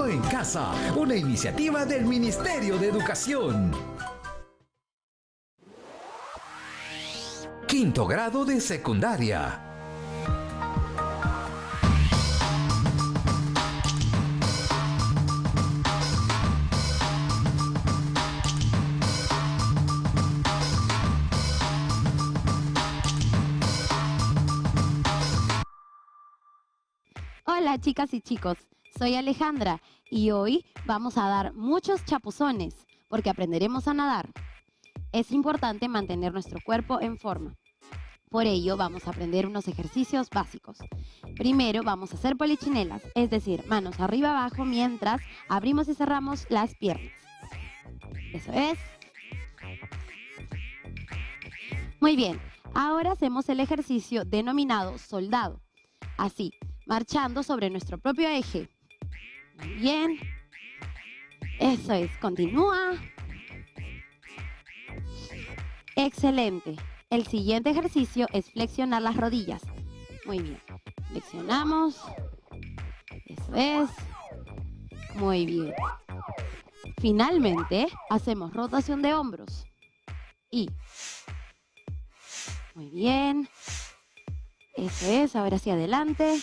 en Casa, una iniciativa del Ministerio de Educación. Quinto grado de secundaria. Hola chicas y chicos, soy Alejandra y hoy vamos a dar muchos chapuzones porque aprenderemos a nadar. Es importante mantener nuestro cuerpo en forma. Por ello vamos a aprender unos ejercicios básicos. Primero vamos a hacer polichinelas, es decir, manos arriba abajo mientras abrimos y cerramos las piernas. Eso es. Muy bien, ahora hacemos el ejercicio denominado soldado. Así, marchando sobre nuestro propio eje. Muy bien. Eso es, continúa. Excelente. El siguiente ejercicio es flexionar las rodillas. Muy bien. Flexionamos. Eso es. Muy bien. Finalmente, hacemos rotación de hombros. Y. Muy bien. Eso es, ahora hacia adelante.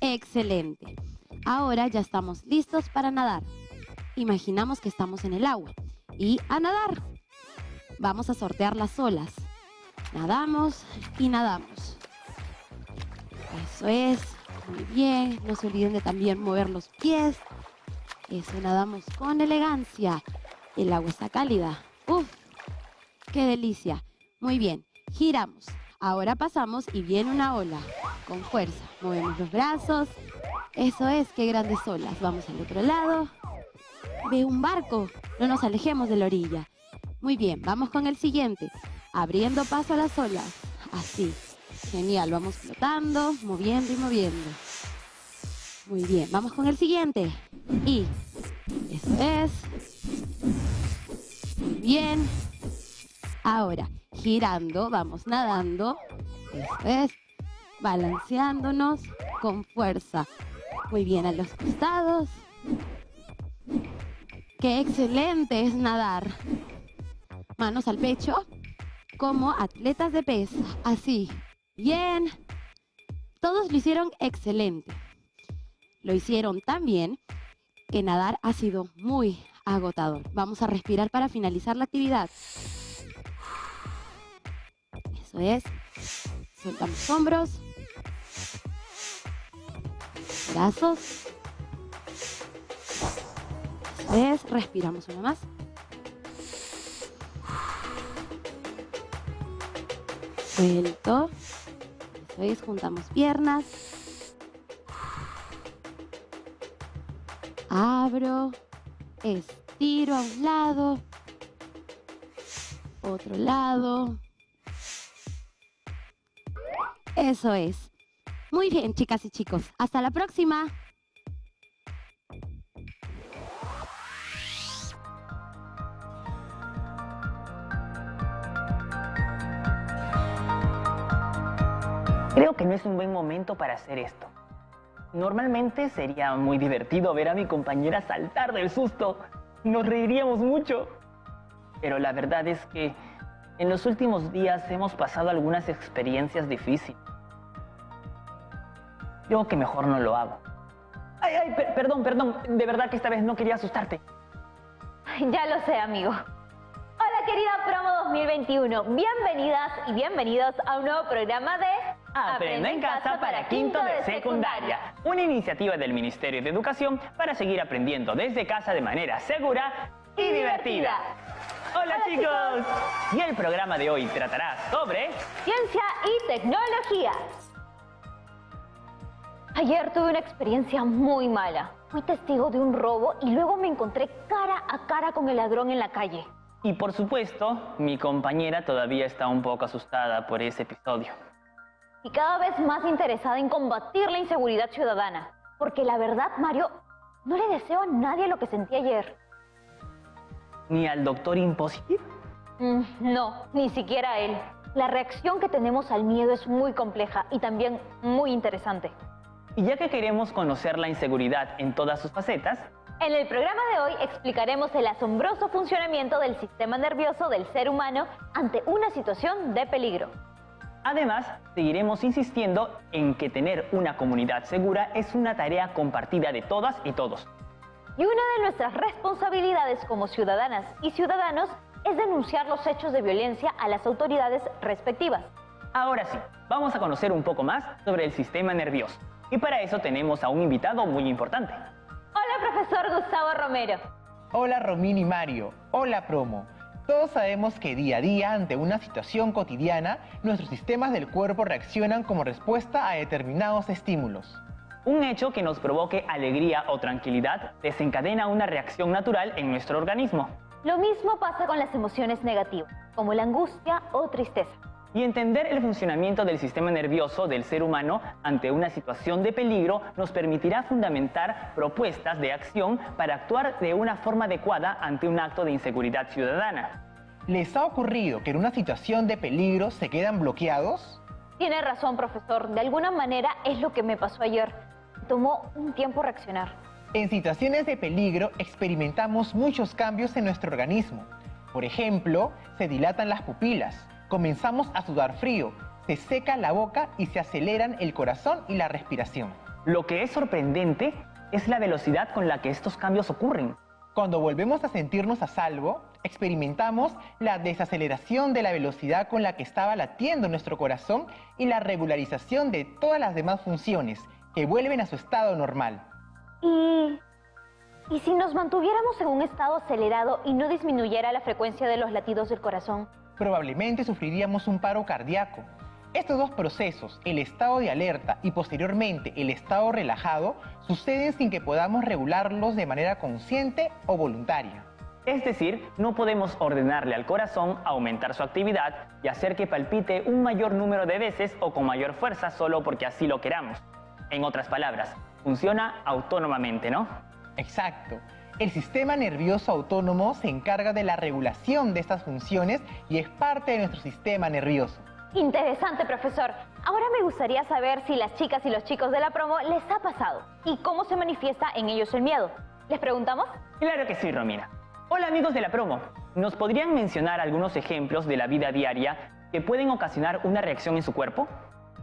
Excelente. Ahora ya estamos listos para nadar. Imaginamos que estamos en el agua. Y a nadar. Vamos a sortear las olas. Nadamos y nadamos. Eso es. Muy bien. No se olviden de también mover los pies. Eso, nadamos con elegancia. El agua está cálida. ¡Uf! ¡Qué delicia! Muy bien. Giramos. Ahora pasamos y viene una ola. Con fuerza. Movemos los brazos. Eso es, qué grandes olas. Vamos al otro lado. Ve un barco. No nos alejemos de la orilla. Muy bien, vamos con el siguiente. Abriendo paso a las olas. Así. Genial, vamos flotando, moviendo y moviendo. Muy bien, vamos con el siguiente. Y eso es. Muy bien. Ahora, girando, vamos nadando. Eso es. Balanceándonos con fuerza. Muy bien, a los costados. ¡Qué excelente es nadar! Manos al pecho, como atletas de pez. Así. Bien. Todos lo hicieron excelente. Lo hicieron tan bien que nadar ha sido muy agotador. Vamos a respirar para finalizar la actividad. Eso es. Soltamos hombros. Brazos. Eso es. Respiramos una más. Suelto. Eso es. Juntamos piernas. Abro. Estiro a un lado. Otro lado. Eso es. Muy bien, chicas y chicos. Hasta la próxima. Creo que no es un buen momento para hacer esto. Normalmente sería muy divertido ver a mi compañera saltar del susto. Nos reiríamos mucho. Pero la verdad es que en los últimos días hemos pasado algunas experiencias difíciles. Yo que mejor no lo hago. Ay, perdón. De verdad que esta vez no quería asustarte. Ya lo sé, amigo. Hola, querida Promo 2021. Bienvenidas y bienvenidos a un nuevo programa de Aprende en Casa para quinto de secundaria. Una iniciativa del Ministerio de Educación para seguir aprendiendo desde casa de manera segura y divertida. Hola chicos. Y el programa de hoy tratará sobre ciencia y tecnología. Ayer tuve una experiencia muy mala. Fui testigo de un robo y luego me encontré cara a cara con el ladrón en la calle. Y por supuesto, mi compañera todavía está un poco asustada por ese episodio. Y cada vez más interesada en combatir la inseguridad ciudadana. Porque la verdad, Mario, no le deseo a nadie lo que sentí ayer. ¿Ni al doctor Imposible? No, ni siquiera a él. La reacción que tenemos al miedo es muy compleja y también muy interesante. Y ya que queremos conocer la inseguridad en todas sus facetas, En el programa de hoy explicaremos el asombroso funcionamiento del sistema nervioso del ser humano ante una situación de peligro. además, seguiremos insistiendo en que tener una comunidad segura es una tarea compartida de todas y todos. Y una de nuestras responsabilidades como ciudadanas y ciudadanos es denunciar los hechos de violencia a las autoridades respectivas. Ahora sí, vamos a conocer un poco más sobre el sistema nervioso. Y para eso tenemos a un invitado muy importante. Hola, profesor Gustavo Romero. Hola Romina y Mario, hola Promo. Todos sabemos que día a día, ante una situación cotidiana, nuestros sistemas del cuerpo reaccionan como respuesta a determinados estímulos. Un hecho que nos provoque alegría o tranquilidad desencadena una reacción natural en nuestro organismo. Lo mismo pasa con las emociones negativas, como la angustia o tristeza. Y entender el funcionamiento del sistema nervioso del ser humano ante una situación de peligro nos permitirá fundamentar propuestas de acción para actuar de una forma adecuada ante un acto de inseguridad ciudadana. ¿Les ha ocurrido que en una situación de peligro se quedan bloqueados? Tiene razón, profesor. De alguna manera es lo que me pasó ayer. Tomó un tiempo reaccionar. En situaciones de peligro experimentamos muchos cambios en nuestro organismo. Por ejemplo, se dilatan las pupilas, comenzamos a sudar frío, se seca la boca y se aceleran el corazón y la respiración. Lo que es sorprendente es la velocidad con la que estos cambios ocurren. Cuando volvemos a sentirnos a salvo, experimentamos la desaceleración de la velocidad con la que estaba latiendo nuestro corazón y la regularización de todas las demás funciones que vuelven a su estado normal. ¿Y si nos mantuviéramos en un estado acelerado y no disminuyera la frecuencia de los latidos del corazón? Probablemente sufriríamos un paro cardíaco. Estos dos procesos, el estado de alerta y posteriormente el estado relajado, suceden sin que podamos regularlos de manera consciente o voluntaria. Es decir, no podemos ordenarle al corazón aumentar su actividad y hacer que palpite un mayor número de veces o con mayor fuerza solo porque así lo queramos. En otras palabras, funciona autónomamente, ¿no? Exacto. El sistema nervioso autónomo se encarga de la regulación de estas funciones y es parte de nuestro sistema nervioso. Interesante, profesor. Ahora me gustaría saber si las chicas y los chicos de la promo les ha pasado y cómo se manifiesta en ellos el miedo. ¿Les preguntamos? Claro que sí, Romina. Hola amigos de la promo. ¿Nos podrían mencionar algunos ejemplos de la vida diaria que pueden ocasionar una reacción en su cuerpo?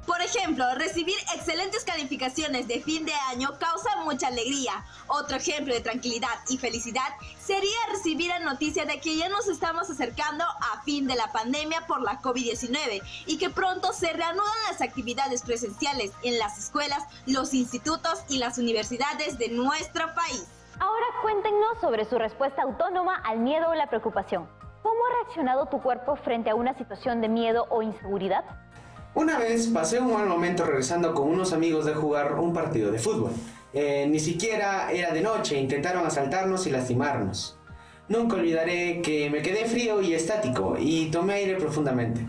Por ejemplo, recibir excelentes calificaciones de fin de año causa mucha alegría. Otro ejemplo de tranquilidad y felicidad sería recibir la noticia de que ya nos estamos acercando a fin de la pandemia por la COVID-19 y que pronto se reanudan las actividades presenciales en las escuelas, los institutos y las universidades de nuestro país. Ahora cuéntenos sobre su respuesta autónoma al miedo o la preocupación. ¿Cómo ha reaccionado tu cuerpo frente a una situación de miedo o inseguridad? Una vez pasé un mal momento regresando con unos amigos de jugar un partido de fútbol. Ni siquiera era de noche, intentaron asaltarnos y lastimarnos. Nunca olvidaré que me quedé frío y estático y tomé aire profundamente,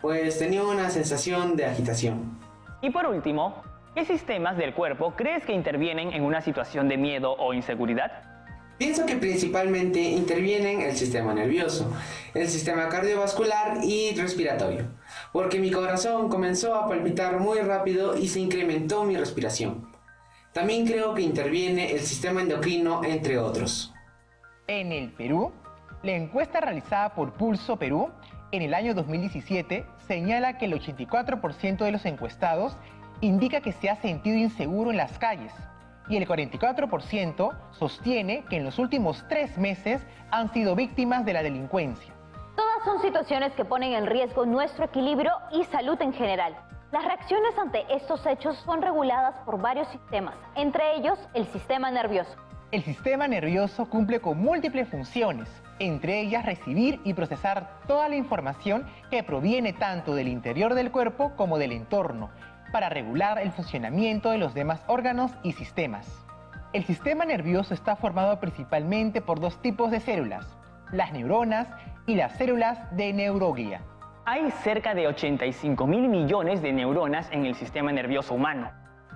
pues tenía una sensación de agitación. Y por último, ¿qué sistemas del cuerpo crees que intervienen en una situación de miedo o inseguridad? Pienso que principalmente intervienen el sistema nervioso, el sistema cardiovascular y respiratorio, porque mi corazón comenzó a palpitar muy rápido y se incrementó mi respiración. También creo que interviene el sistema endocrino, entre otros. En el Perú, la encuesta realizada por Pulso Perú en el año 2017 señala que el 84% de los encuestados indica que se ha sentido inseguro en las calles y el 44% sostiene que en los últimos 3 meses han sido víctimas de la delincuencia. Todas son situaciones que ponen en riesgo nuestro equilibrio y salud en general. Las reacciones ante estos hechos son reguladas por varios sistemas, entre ellos el sistema nervioso. El sistema nervioso cumple con múltiples funciones, entre ellas recibir y procesar toda la información que proviene tanto del interior del cuerpo como del entorno, para regular el funcionamiento de los demás órganos y sistemas. El sistema nervioso está formado principalmente por 2 tipos de células, las neuronas y las células de neuroglia. Hay cerca de 85.000 millones de neuronas en el sistema nervioso humano.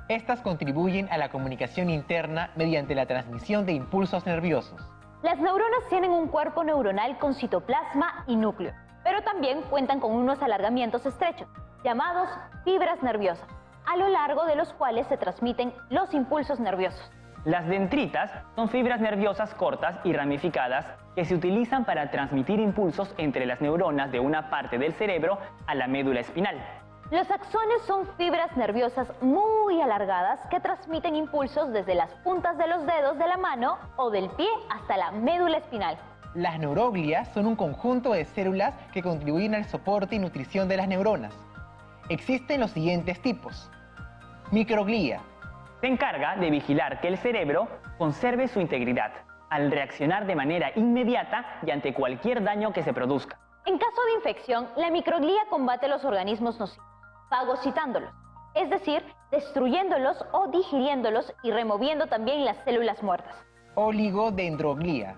Estas contribuyen a la comunicación interna mediante la transmisión de impulsos nerviosos. Las neuronas tienen un cuerpo neuronal con citoplasma y núcleo, pero también cuentan con unos alargamientos estrechos, llamados fibras nerviosas. a lo largo de los cuales se transmiten los impulsos nerviosos. Las dendritas son fibras nerviosas cortas y ramificadas que se utilizan para transmitir impulsos entre las neuronas de una parte del cerebro a la médula espinal. Los axones son fibras nerviosas muy alargadas que transmiten impulsos desde las puntas de los dedos de la mano o del pie hasta la médula espinal. Las neuroglias son un conjunto de células que contribuyen al soporte y nutrición de las neuronas. Existen los siguientes tipos. Microglia. Se encarga de vigilar que el cerebro conserve su integridad al reaccionar de manera inmediata y ante cualquier daño que se produzca. En caso de infección, la microglía combate los organismos nocivos, fagocitándolos, es decir, destruyéndolos o digiriéndolos y removiendo también las células muertas. Oligodendroglia.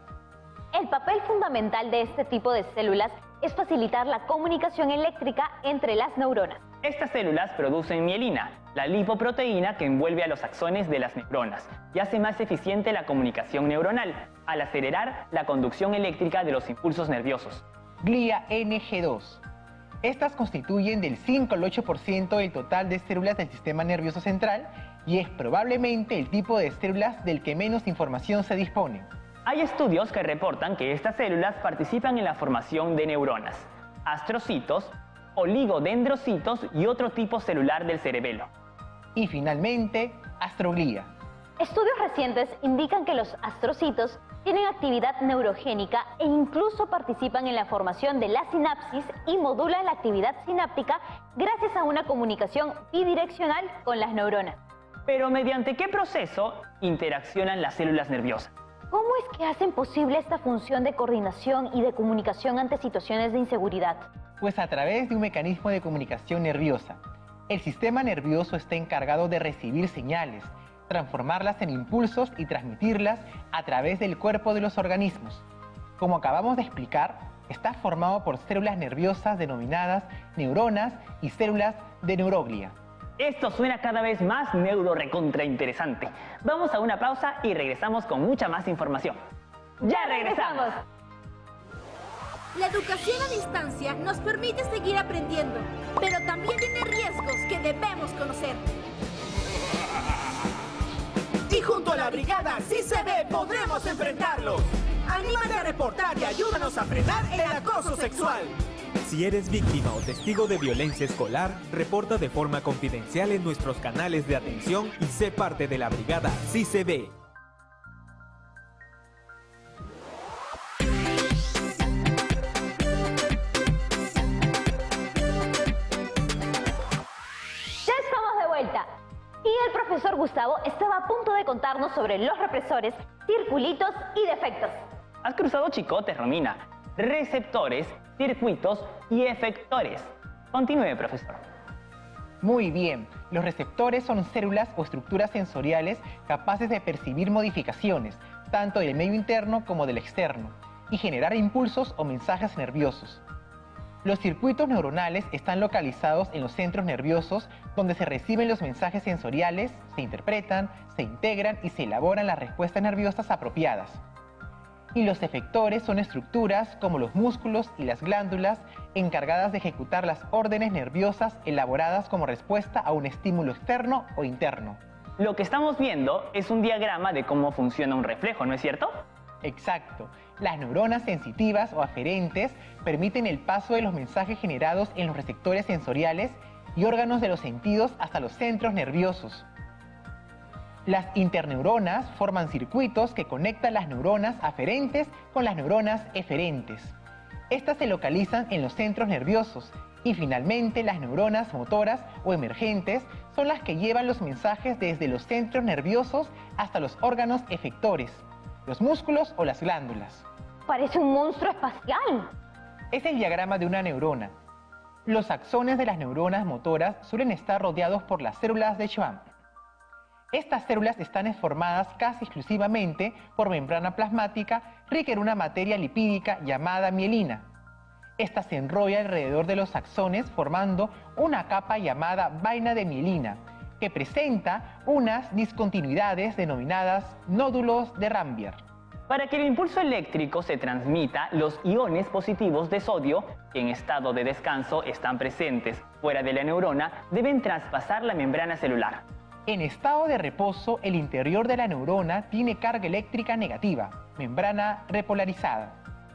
El papel fundamental de este tipo de células es facilitar la comunicación eléctrica entre las neuronas. Estas células producen mielina, la lipoproteína que envuelve a los axones de las neuronas y hace más eficiente la comunicación neuronal al acelerar la conducción eléctrica de los impulsos nerviosos. Glía NG2. Estas constituyen del 5 al 8% del total de células del sistema nervioso central y es probablemente el tipo de células del que menos información se dispone. Hay estudios que reportan que estas células participan en la formación de neuronas, astrocitos, oligodendrocitos y otro tipo celular del cerebelo. Y finalmente, astroglía. Estudios recientes indican que los astrocitos tienen actividad neurogénica e incluso participan en la formación de la sinapsis y modulan la actividad sináptica gracias a una comunicación bidireccional con las neuronas. Pero ¿mediante qué proceso interaccionan las células nerviosas? ¿Cómo es que hacen posible esta función de coordinación y de comunicación ante situaciones de inseguridad? Pues a través de un mecanismo de comunicación nerviosa. El sistema nervioso está encargado de recibir señales, transformarlas en impulsos y transmitirlas a través del cuerpo de los organismos. Como acabamos de explicar, está formado por células nerviosas denominadas neuronas y células de neuroglia. Esto suena cada vez más neurorecontrainteresante. Vamos a una pausa y regresamos con mucha más información. ¡Ya regresamos! La educación a distancia nos permite seguir aprendiendo, pero también tiene riesgos que debemos conocer. Y junto a la brigada Sí Se Ve podremos enfrentarlos. Anímate a reportar y ayúdanos a frenar el acoso sexual. Si eres víctima o testigo de violencia escolar, reporta de forma confidencial en nuestros canales de atención y sé parte de la brigada Sí Se Ve. Ya estamos de vuelta. Y el profesor Gustavo estaba a punto de contarnos sobre los represores, circulitos y defectos. Has cruzado chicotes, Romina. Receptores, circuitos y efectores. Continúe, profesor. Muy bien, los receptores son células o estructuras sensoriales capaces de percibir modificaciones, tanto del medio interno como del externo, y generar impulsos o mensajes nerviosos. Los circuitos neuronales están localizados en los centros nerviosos donde se reciben los mensajes sensoriales, se interpretan, se integran y se elaboran las respuestas nerviosas apropiadas. Y los efectores son estructuras como los músculos y las glándulas encargadas de ejecutar las órdenes nerviosas elaboradas como respuesta a un estímulo externo o interno. Lo que estamos viendo es un diagrama de cómo funciona un reflejo, ¿no es cierto? Exacto. Las neuronas sensitivas o aferentes permiten el paso de los mensajes generados en los receptores sensoriales y órganos de los sentidos hasta los centros nerviosos. Las interneuronas forman circuitos que conectan las neuronas aferentes con las neuronas eferentes. Estas se localizan en los centros nerviosos y finalmente las neuronas motoras o emergentes son las que llevan los mensajes desde los centros nerviosos hasta los órganos efectores, los músculos o las glándulas. Parece un monstruo espacial. Es el diagrama de una neurona. Los axones de las neuronas motoras suelen estar rodeados por las células de Schwann. Estas células están formadas casi exclusivamente por membrana plasmática rica en una materia lipídica llamada mielina. Esta se enrolla alrededor de los axones formando una capa llamada vaina de mielina, que presenta unas discontinuidades denominadas nódulos de Rambier. Para que el impulso eléctrico se transmita, los iones positivos de sodio, que en estado de descanso están presentes fuera de la neurona, deben traspasar la membrana celular. En estado de reposo, el interior de la neurona tiene carga eléctrica negativa, membrana repolarizada.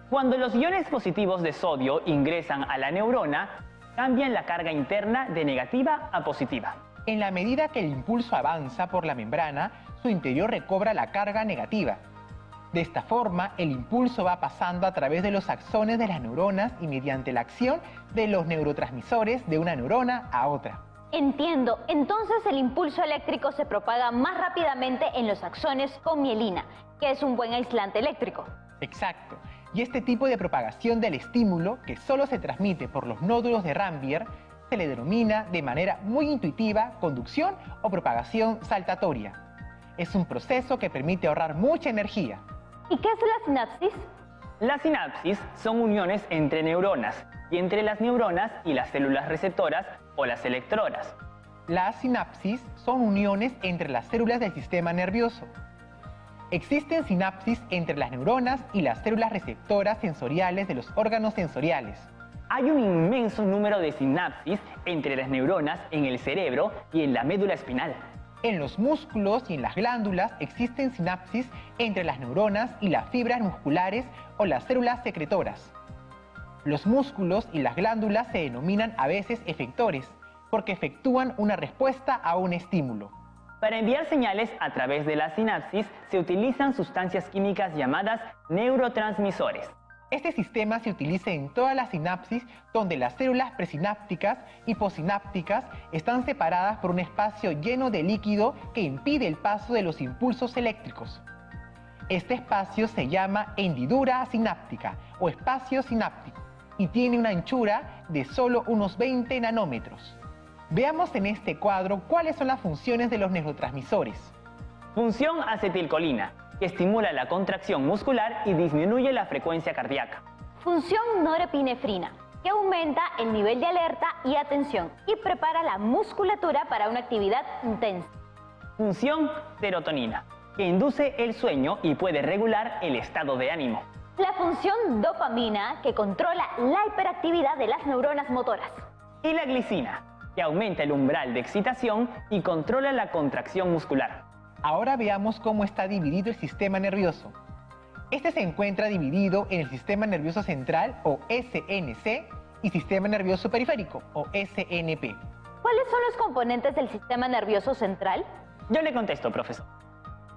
Cuando los iones positivos de sodio ingresan a la neurona, cambian la carga interna de negativa a positiva. En la medida que el impulso avanza por la membrana, su interior recobra la carga negativa. De esta forma, el impulso va pasando a través de los axones de las neuronas y mediante la acción de los neurotransmisores de una neurona a otra. Entiendo. Entonces el impulso eléctrico se propaga más rápidamente en los axones con mielina, que es un buen aislante eléctrico. Exacto. Y este tipo de propagación del estímulo, que solo se transmite por los nódulos de Rambier, se le denomina de manera muy intuitiva conducción o propagación saltatoria. Es un proceso que permite ahorrar mucha energía. ¿Y qué es la sinapsis? Las sinapsis son uniones entre neuronas y entre las neuronas y las células receptoras o las electroras. Las sinapsis son uniones entre las células del sistema nervioso. Existen sinapsis entre las neuronas y las células receptoras sensoriales de los órganos sensoriales. Hay un inmenso número de sinapsis entre las neuronas en el cerebro y en la médula espinal. En los músculos y en las glándulas existen sinapsis entre las neuronas y las fibras musculares o las células secretoras. Los músculos y las glándulas se denominan a veces efectores, porque efectúan una respuesta a un estímulo. Para enviar señales a través de la sinapsis se utilizan sustancias químicas llamadas neurotransmisores. Este sistema se utiliza en todas las sinapsis donde las células presinápticas y postsinápticas están separadas por un espacio lleno de líquido que impide el paso de los impulsos eléctricos. Este espacio se llama hendidura sináptica o espacio sináptico y tiene una anchura de solo unos 20 nanómetros. Veamos en este cuadro cuáles son las funciones de los neurotransmisores. Función acetilcolina, que estimula la contracción muscular y disminuye la frecuencia cardíaca. Función norepinefrina, que aumenta el nivel de alerta y atención y prepara la musculatura para una actividad intensa. Función serotonina, que induce el sueño y puede regular el estado de ánimo. La función dopamina, que controla la hiperactividad de las neuronas motoras. Y la glicina, que aumenta el umbral de excitación y controla la contracción muscular. Ahora veamos cómo está dividido el sistema nervioso. Este se encuentra dividido en el sistema nervioso central, o SNC, y sistema nervioso periférico, o SNP. ¿Cuáles son los componentes del sistema nervioso central? Yo le contesto, profesor.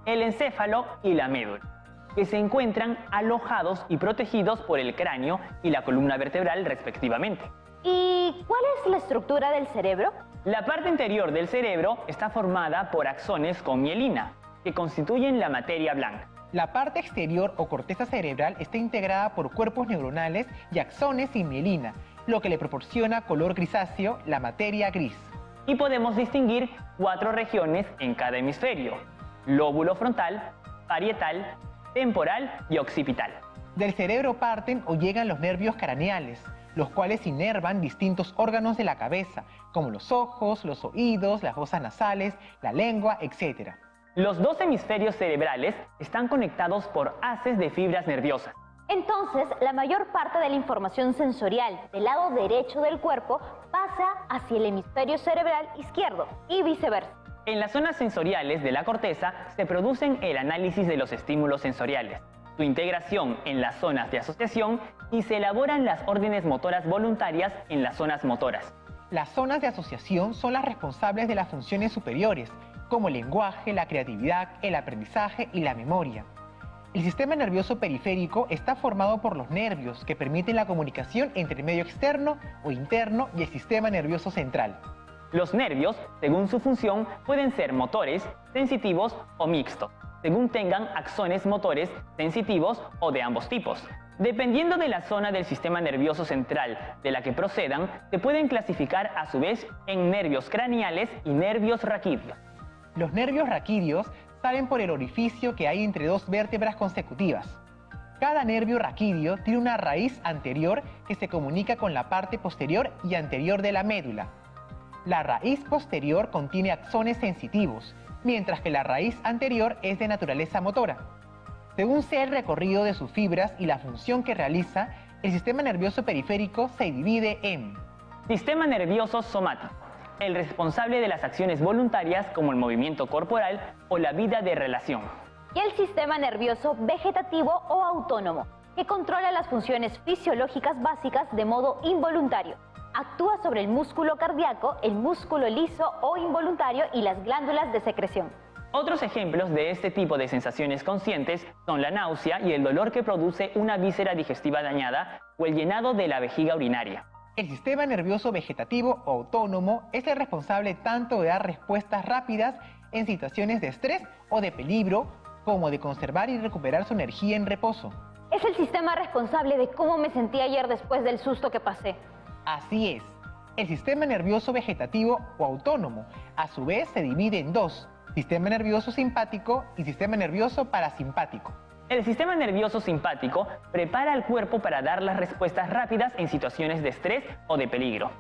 El encéfalo y la médula, que se encuentran alojados y protegidos por el cráneo y la columna vertebral respectivamente. ¿Y cuál es la estructura del cerebro? La parte interior del cerebro está formada por axones con mielina, que constituyen la materia blanca. La parte exterior o corteza cerebral está integrada por cuerpos neuronales y axones sin mielina, lo que le proporciona color grisáceo, la materia gris. Y podemos distinguir 4 regiones en cada hemisferio: lóbulo frontal, parietal, temporal y occipital. Del cerebro parten o llegan los nervios craneales, los cuales inervan distintos órganos de la cabeza, como los ojos, los oídos, las fosas nasales, la lengua, etc. Los 2 hemisferios cerebrales están conectados por haces de fibras nerviosas. Entonces, la mayor parte de la información sensorial del lado derecho del cuerpo pasa hacia el hemisferio cerebral izquierdo y viceversa. En las zonas sensoriales de la corteza se producen el análisis de los estímulos sensoriales, su integración en las zonas de asociación y se elaboran las órdenes motoras voluntarias en las zonas motoras. Las zonas de asociación son las responsables de las funciones superiores, como el lenguaje, la creatividad, el aprendizaje y la memoria. El sistema nervioso periférico está formado por los nervios que permiten la comunicación entre el medio externo o interno y el sistema nervioso central. Los nervios, según su función, pueden ser motores, sensitivos o mixtos, según tengan axones motores, sensitivos o de ambos tipos. Dependiendo de la zona del sistema nervioso central de la que procedan, se pueden clasificar a su vez en nervios craneales y nervios raquídeos. Los nervios raquídeos salen por el orificio que hay entre 2 vértebras consecutivas. Cada nervio raquídeo tiene una raíz anterior que se comunica con la parte posterior y anterior de la médula. La raíz posterior contiene axones sensitivos, mientras que la raíz anterior es de naturaleza motora. Según sea el recorrido de sus fibras y la función que realiza, el sistema nervioso periférico se divide en Sistema nervioso somático, el responsable de las acciones voluntarias como el movimiento corporal o la vida de relación. Y el sistema nervioso vegetativo o autónomo, que controla las funciones fisiológicas básicas de modo involuntario. Actúa sobre el músculo cardíaco, el músculo liso o involuntario y las glándulas de secreción. Otros ejemplos de este tipo de sensaciones conscientes son la náusea y el dolor que produce una víscera digestiva dañada o el llenado de la vejiga urinaria. el sistema nervioso vegetativo o autónomo es el responsable tanto de dar respuestas rápidas en situaciones de estrés o de peligro, como de conservar y recuperar su energía en reposo. Es el sistema responsable de cómo me sentí ayer después del susto que pasé. Así es. El sistema nervioso vegetativo o autónomo, a su vez, se divide en dos: sistema nervioso simpático y sistema nervioso parasimpático. El sistema nervioso simpático prepara al cuerpo para dar las respuestas rápidas en situaciones de estrés o de peligro.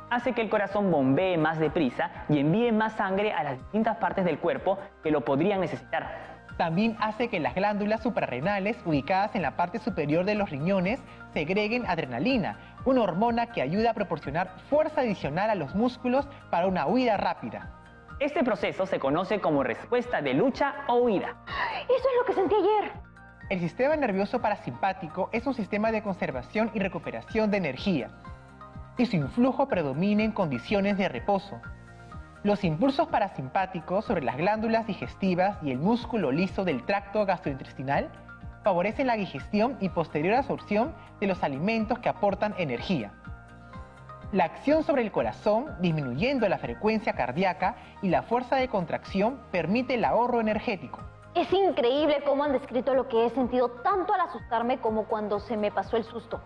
Hace que el corazón bombee más deprisa y envíe más sangre a las distintas partes del cuerpo que lo podrían necesitar. También hace que las glándulas suprarrenales, ubicadas en la parte superior de los riñones, segreguen adrenalina, una hormona que ayuda a proporcionar fuerza adicional a los músculos para una huida rápida. Este proceso se conoce como respuesta de lucha o huida. Eso es lo que sentí ayer. El sistema nervioso parasimpático es un sistema de conservación y recuperación de energía, y su influjo predomina en condiciones de reposo. Los impulsos parasimpáticos sobre las glándulas digestivas y el músculo liso del tracto gastrointestinal favorecen la digestión y posterior absorción de los alimentos que aportan energía. La acción sobre el corazón, disminuyendo la frecuencia cardíaca y la fuerza de contracción, permite el ahorro energético. Es increíble cómo han descrito lo que he sentido tanto al asustarme como cuando se me pasó el susto.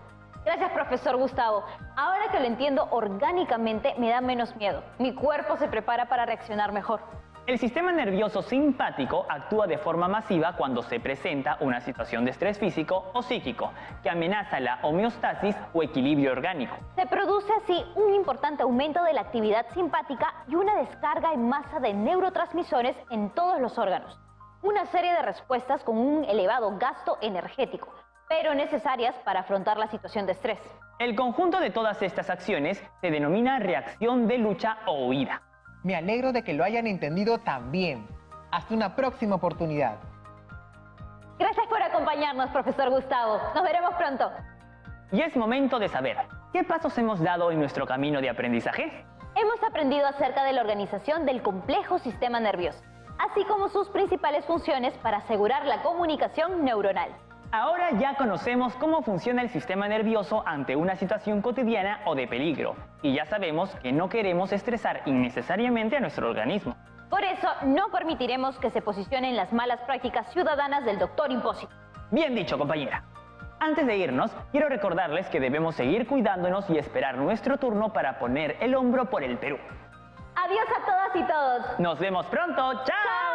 Gracias, profesor Gustavo. Ahora que lo entiendo orgánicamente, me da menos miedo. Mi cuerpo se prepara para reaccionar mejor. El sistema nervioso simpático actúa de forma masiva cuando se presenta una situación de estrés físico o psíquico que amenaza la homeostasis o equilibrio orgánico. Se produce así un importante aumento de la actividad simpática y una descarga en masa de neurotransmisores en todos los órganos. Una serie de respuestas con un elevado gasto energético, pero necesarias para afrontar la situación de estrés. El conjunto de todas estas acciones se denomina reacción de lucha o huida. Me alegro de que lo hayan entendido tan bien. Hasta una próxima oportunidad. Gracias por acompañarnos, profesor Gustavo. Nos veremos pronto. Y es momento de saber, ¿qué pasos hemos dado en nuestro camino de aprendizaje? Hemos aprendido acerca de la organización del complejo sistema nervioso, así como sus principales funciones para asegurar la comunicación neuronal. Ahora ya conocemos cómo funciona el sistema nervioso ante una situación cotidiana o de peligro, y ya sabemos que no queremos estresar innecesariamente a nuestro organismo. Por eso, no permitiremos que se posicionen las malas prácticas ciudadanas del Dr. Impósito. Bien dicho, compañera. Antes de irnos, quiero recordarles que debemos seguir cuidándonos y esperar nuestro turno para poner el hombro por el Perú. Adiós a todas y todos. Nos vemos pronto. ¡Chao!